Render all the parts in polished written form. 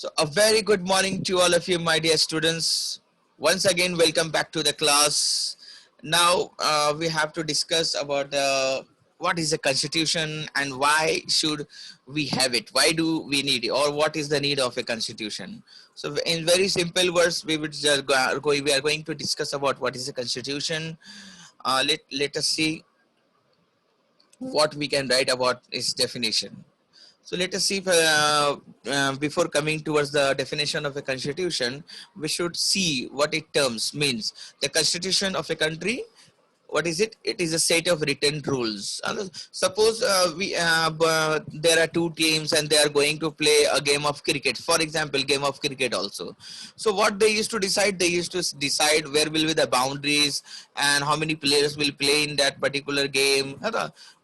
So a very good morning to all of you, my dear students. Once again, welcome back to the class. Now we have to discuss about what is the constitution and why should we have it? Why do we need it, or what is the need of a constitution? So in very simple words, we are going to discuss about what is the constitution. Let us see what we can write about its definition. So let us see if, before coming towards the definition of a constitution, we should see what it terms means. The constitution of a country, what is it? It is a set of written rules. Suppose there are two teams and they are going to play a game of cricket. For example, game of cricket also. So what they used to decide, they used to decide where will be the boundaries and how many players will play in that particular game.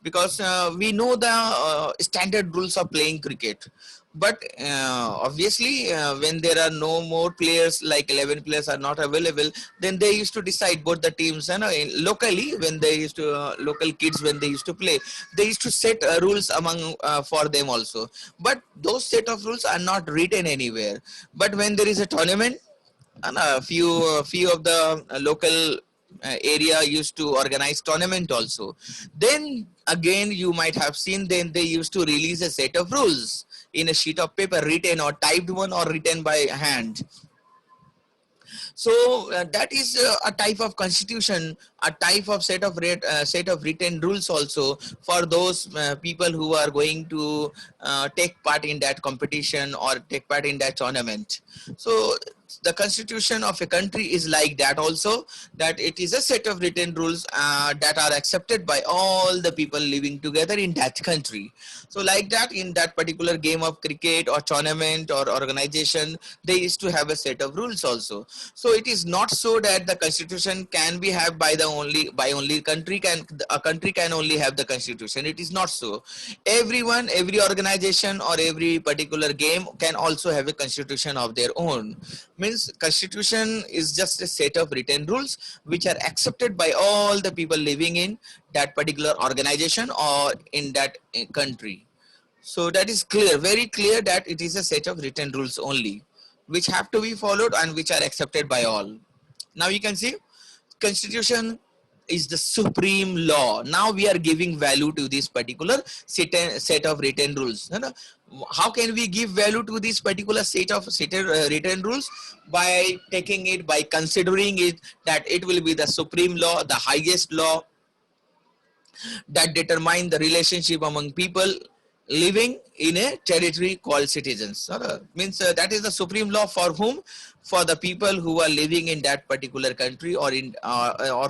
Because we know the standard rules of playing cricket. But obviously, when there are no more players, like 11 players are not available, then they used to decide both the teams. Locally, when they used to local kids when they used to play, they used to set rules among for them also. But those set of rules are not written anywhere. But when there is a tournament, and a few of the local area used to organize tournament also. Then again, you might have seen, then they used to release a set of rules in a sheet of paper, written or typed one or written by hand. So that is a type of constitution, a type of set of written rules also for those people who are going to take part in that competition or take part in that tournament. So the constitution of a country is like that also, that it is a set of written rules that are accepted by all the people living together in that country. So like that, in that particular game of cricket or tournament or organization, they used to have a set of rules also. So it is not so that the constitution can be have by only country can a country can only have the constitution. It is not so. Everyone, every organization or every particular game can also have a constitution of their own. Means constitution is just a set of written rules which are accepted by all the people living in that particular organization or in that country. So that is clear, very clear, that it is a set of written rules only which have to be followed and which are accepted by all. Now you can see constitution is the supreme law. Now we are giving value to this particular set of written rules. How can we give value to this particular set of written rules? By taking it, by considering it, that it will be the supreme law, the highest law that determine the relationship among people living in a territory called citizens. Means that is the supreme law for whom? For the people who are living in that particular country, or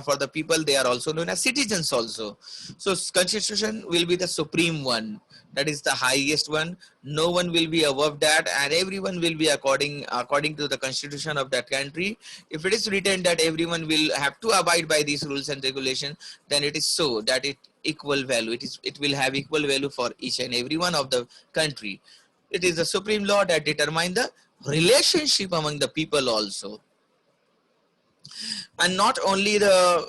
for the people, they are also known as citizens also. So constitution will be the supreme one, that is the highest one. No one will be above that, and everyone will be according to the constitution of that country. If it is written that everyone will have to abide by these rules and regulations, then it is so that equal value, it will have equal value for each and every one of the country. It is the supreme law that determine the relationship among the people also, and not only the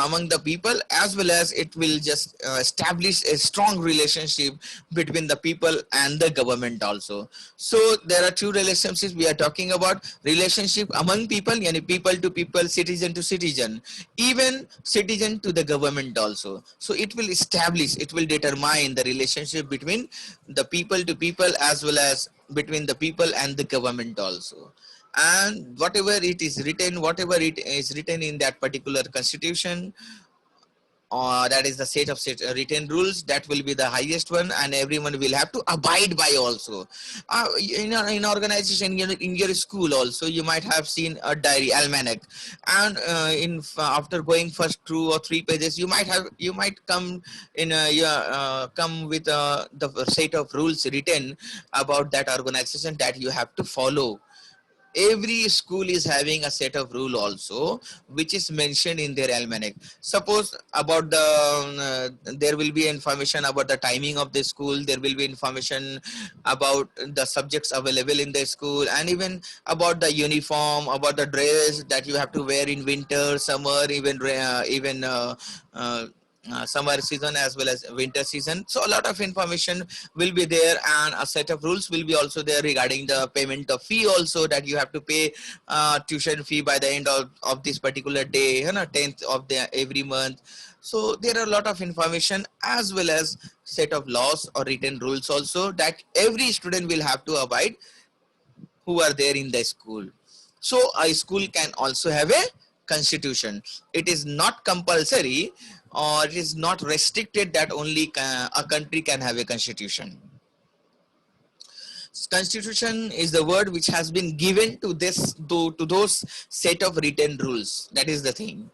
among the people, as well as it will just establish a strong relationship between the people and the government also. So there are two relationships we are talking about: relationship among people, yani people to people, citizen to citizen, even citizen to the government also. So it will establish, it will determine the relationship between the people to people, as well as between the people and the government also. And whatever it is written, whatever it is written in that particular constitution, that is the written rules, that will be the highest one, and everyone will have to abide by also. In organization, in your school also, you might have seen a diary, almanac, and after going first 2 or 3 pages, you might come in come with the set of rules written about that organization that you have to follow. Every school is having a set of rule also, which is mentioned in their almanac. Suppose about there will be information about the timing of the school, there will be information about the subjects available in the school, and even about the uniform, about the dress that you have to wear in winter, summer, even summer season as well as winter season. So a lot of information will be there, and a set of rules will be also there regarding the payment of fee also, that you have to pay tuition fee by the end of this particular day, 10th of the every month. So there are a lot of information as well as set of laws or written rules also that every student will have to abide who are there in the school. So a school can also have a constitution. It is not compulsory or it is not restricted that only a country can have a constitution. Constitution is the word which has been given to this to those set of written rules. That is the thing.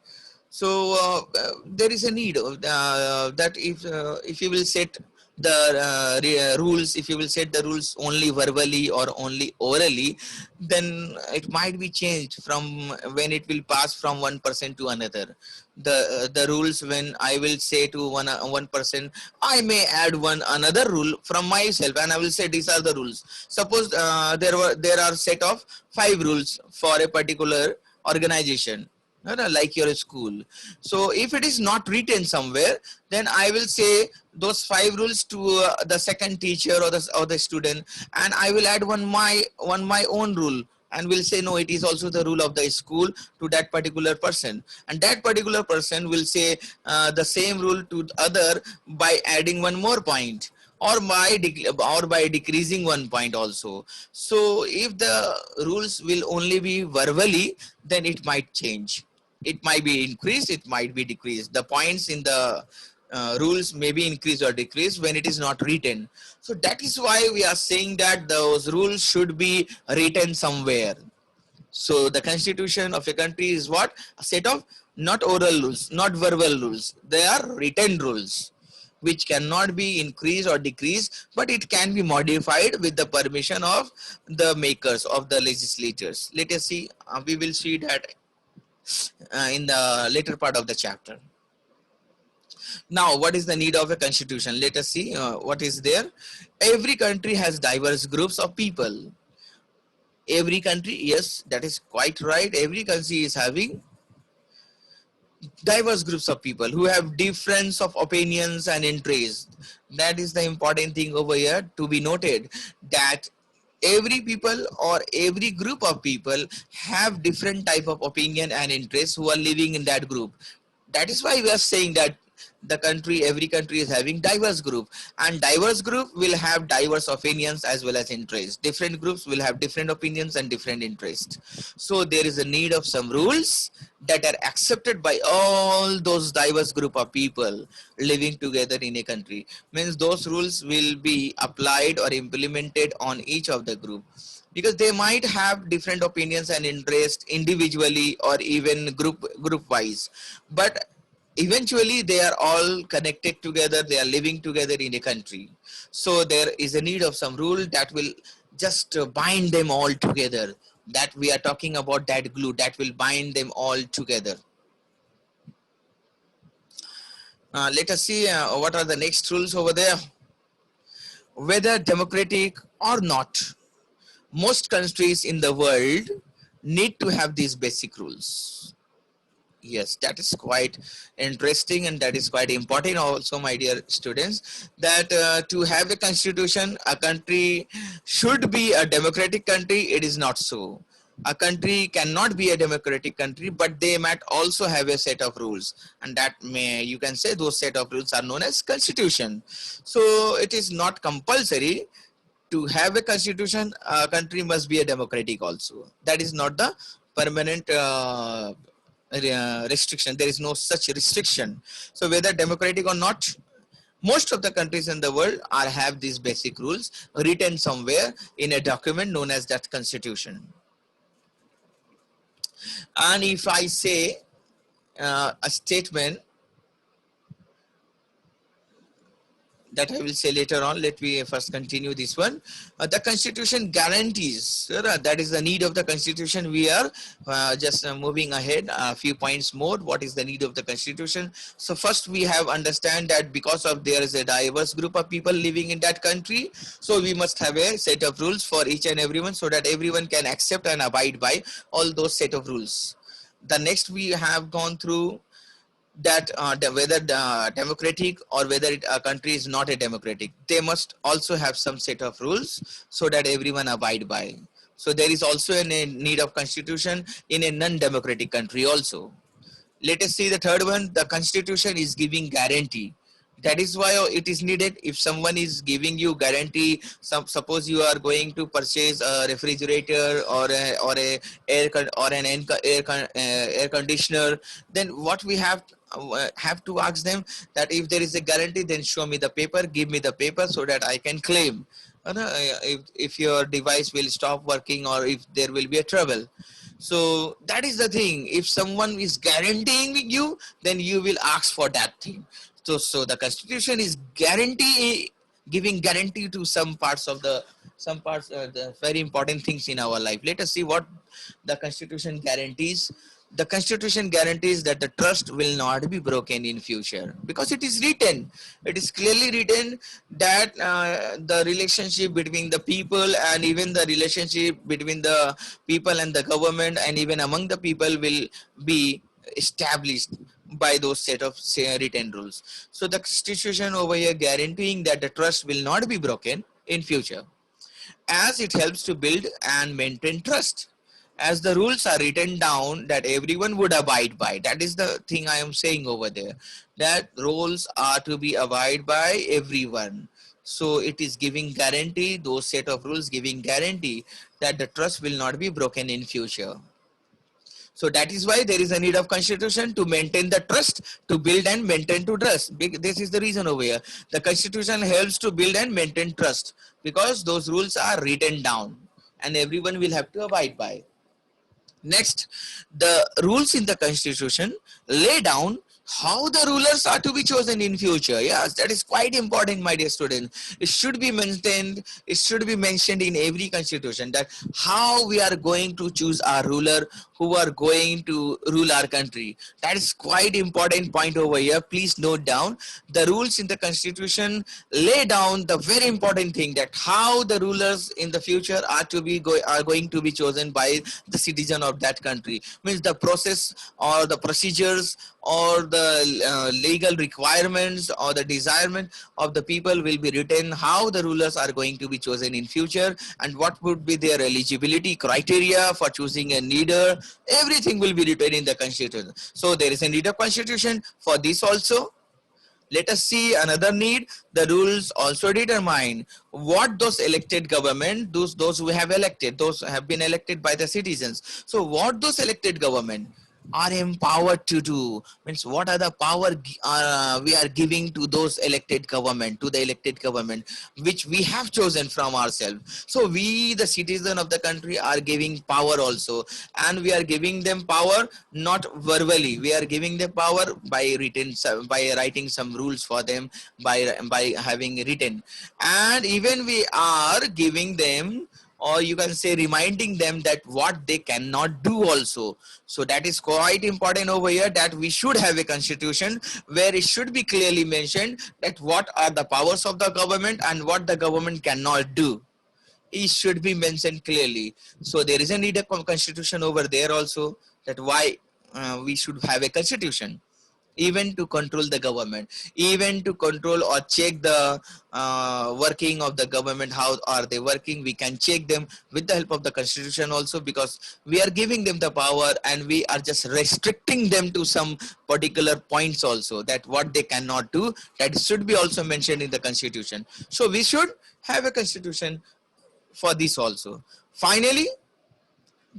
So there is a need of, that if you will set the rules, if you will set the rules only verbally or only orally, then it might be changed from when it will pass from one person to another. The rules, when I will say to one person, I may add one another rule from myself, and I will say these are the rules. Suppose there are set of 5 rules for a particular organization, like your school. So if it is not written somewhere, then I will say those 5 rules to the second teacher or the student, and I will add one my own rule, and will say no, it is also the rule of the school to that particular person, and that particular person will say the same rule to the other by adding one more point, or by decreasing one point also. So if the rules will only be verbally, then it might change. It might be increased, it might be decreased. The points in the rules may be increased or decreased when it is not written. So that is why we are saying that those rules should be written somewhere. So the constitution of a country is what? A set of not oral rules, not verbal rules. They are written rules which cannot be increased or decreased, but it can be modified with the permission of the makers, of the legislators. Let us see, we will see that in the later part of the chapter. Now, what is the need of a constitution? Let us see what is there. Every country has diverse groups of people. Every country, yes, that is quite right. Every country is having diverse groups of people who have difference of opinions and interests. That is the important thing over here to be noted, that every people or every group of people have different type of opinion and interests who are living in that group. That is why we are saying that every country is having diverse group, and diverse group will have diverse opinions as well as interests. Different groups will have different opinions and different interests. So there is a need of some rules that are accepted by all those diverse group of people living together in a country. Means those rules will be applied or implemented on each of the group, because they might have different opinions and interests individually or even group wise, but eventually they are all connected together, they are living together in a country. So there is a need of some rule that will just bind them all together, that we are talking about, that glue that will bind them all together. Let us see what are the next rules over there. Whether democratic or not, most countries in the world need to have these basic rules. Yes, that is quite interesting, and that is quite important also, my dear students, that to have a constitution, a country should be a democratic country. It is not so. A country cannot be a democratic country, but they might also have a set of rules, and that you can say those set of rules are known as constitution. So it is not compulsory to have a constitution. A country must be a democratic also. That is not the permanent restriction. There is no such restriction. So whether democratic or not, most of the countries in the world have these basic rules written somewhere in a document known as that constitution. And if I say a statement that I will say later on, let me first continue this one. The constitution guarantees, that is the need of the constitution. We are just moving ahead a few points more. What is the need of the constitution? So first we have understand that because of there is a diverse group of people living in that country, so we must have a set of rules for each and everyone, so that everyone can accept and abide by all those set of rules. The next we have gone through that whether democratic or whether a country is not a democratic, they must also have some set of rules so that everyone abide by. So there is also a need of constitution in a non-democratic country also. Let us see the third one. The constitution is giving guarantee. That is why it is needed. If someone is giving you guarantee, suppose you are going to purchase a refrigerator or a or an air conditioner, then what we have to ask them, that if there is a guarantee, then show me the paper, give me the paper so that I can claim. If your device will stop working or if there will be a trouble. So that is the thing. If someone is guaranteeing you, then you will ask for that thing. So the constitution is giving guarantee to some parts, the very important things in our life. Let us see what the constitution guarantees. The constitution guarantees that the trust will not be broken in future, because it is written, it is clearly written that the relationship between the people and even the relationship between the people and the government and even among the people will be established by those set of written rules. So the constitution over here guaranteeing that the trust will not be broken in future, as it helps to build and maintain trust, as the rules are written down that everyone would abide by. That is the thing I am saying over there, that rules are to be abided by everyone. So it is giving guarantee, those set of rules giving guarantee that the trust will not be broken in future. So that is why there is a need of constitution to maintain the trust, to build and maintain to trust. This is the reason over here. The constitution helps to build and maintain trust because those rules are written down and everyone will have to abide by. Next, the rules in the constitution lay down how the rulers are to be chosen in future. Yes, that is quite important, my dear students. It should be maintained, it should be mentioned in every constitution that how we are going to choose our ruler who are going to rule our country. That is quite important point over here. Please note down the rules in the constitution lay down the very important thing that how the rulers in the future are going to be chosen by the citizen of that country. Means the process or the procedures or the legal requirements or the desirement of the people will be written, how the rulers are going to be chosen in future and what would be their eligibility criteria for choosing a leader. Everything will be written in the constitution. So there is a need of constitution for this also. Let us see another need. The rules also determine what those elected government, those who have elected, those have been elected by the citizens. So what those elected government are empowered to do, means what are the power we are giving to those elected government, to the elected government which we have chosen from ourselves. So we the citizen of the country are giving power also, and we are giving them power not verbally, we are giving them power by by writing some rules for them, by having written, and even we are giving them, or you can say reminding them that what they cannot do also. So that is quite important over here, that we should have a constitution where it should be clearly mentioned that what are the powers of the government and what the government cannot do. It should be mentioned clearly. So there is a need of constitution over there also, that why we should have a constitution, even to control the government, even to control or check the working of the government, how are they working, we can check them with the help of the constitution also, because we are giving them the power and we are just restricting them to some particular points also, that what they cannot do, that should be also mentioned in the constitution. So we should have a constitution for this also. Finally,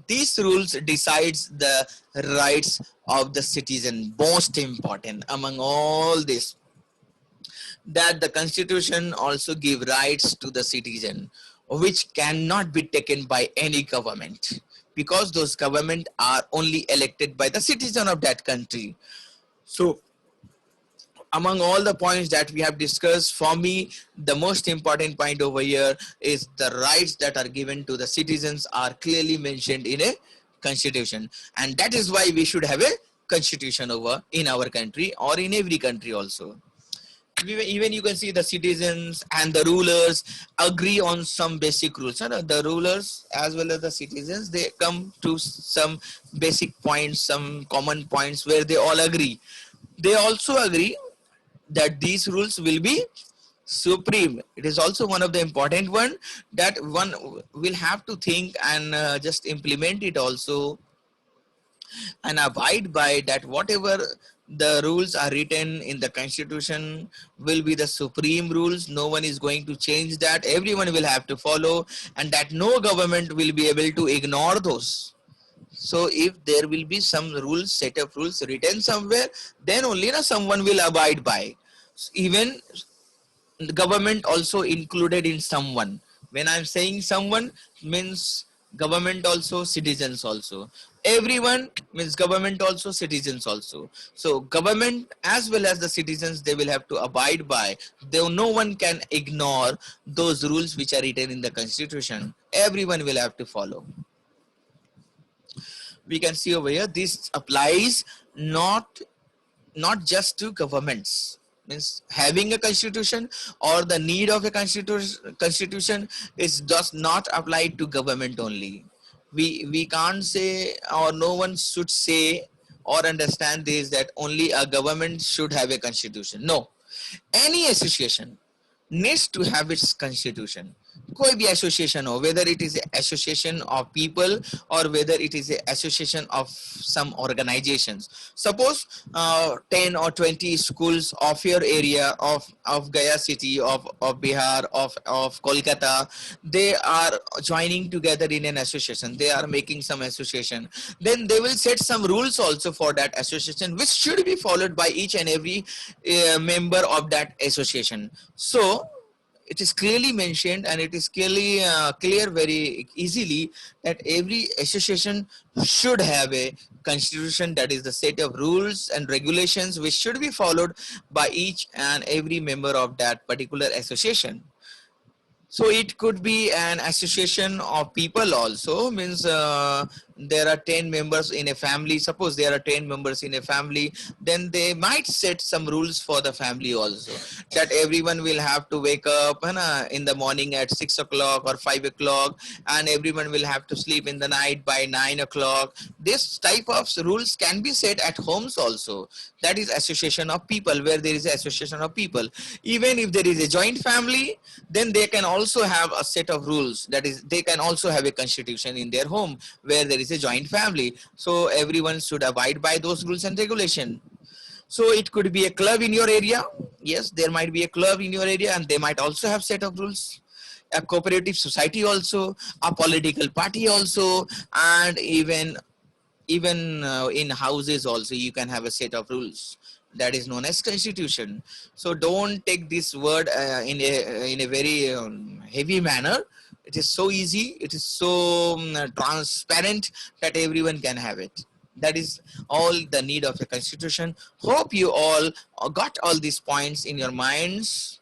these rules decides the rights of the citizen. Most important among all this, that the constitution also give rights to the citizen which cannot be taken by any government, because those government are only elected by the citizen of that country. So among all the points that we have discussed, for me the most important point over here is the rights that are given to the citizens are clearly mentioned in a constitution, and that is why we should have a constitution over in our country or in every country also. Even you can see the citizens and the rulers agree on some basic rules. The rulers as well as the citizens, they come to some basic points, some common points where they all agree. They also agree that these rules will be supreme. It is also one of the important one that one will have to think and just implement it also, and abide by that. Whatever the rules are written in the constitution will be the supreme rules. No one is going to change that. Everyone will have to follow, and that no government will be able to ignore those. So if there will be some rules, set of rules written somewhere, then only someone will abide by. Even the government also included in someone. When I'm saying someone, means government also, citizens also. Everyone means government also, citizens also. So government as well as the citizens, they will have to abide by. Though no one can ignore those rules which are written in the constitution. Everyone will have to follow. We can see over here, this applies not just to governments. Means having a constitution or the need of a constitution is just not applied to government only. We can't say, or no one should say or understand this, that only a government should have a constitution. No, any association needs to have its constitution. कोई भी association हो, whether it is an association of people or whether it is an association of some organizations. Suppose 10 or 20 schools of your area of Gaya city, of Bihar, of Kolkata, they are joining together in an association. They are making some association. Then they will set some rules also for that association, which should be followed by each and every member of that association. So it is clearly mentioned, and it is clearly clear very easily, that every association should have a constitution, that is the set of rules and regulations which should be followed by each and every member of that particular association. So it could be an association of people also, means there are 10 members in a family. Suppose there are 10 members in a family, then they might set some rules for the family also, that everyone will have to wake up in the morning at 6 o'clock or 5 o'clock, and everyone will have to sleep in the night by 9 o'clock. This type of rules can be set at homes also. That is association of people, where there is association of people. Even if there is a joint family, then they can also have a set of rules. That is, they can also have a constitution in their home where there is a joint family. So everyone should abide by those rules and regulation. So it could be a club in your area. Yes, there might be a club in your area, and they might also have set of rules. A cooperative society also, a political party also, and even in houses also you can have a set of rules, that is known as constitution. So don't take this word in a very heavy manner. It is so easy, it is so transparent, that everyone can have it. That is all the need of a constitution. Hope you all got all these points in your minds.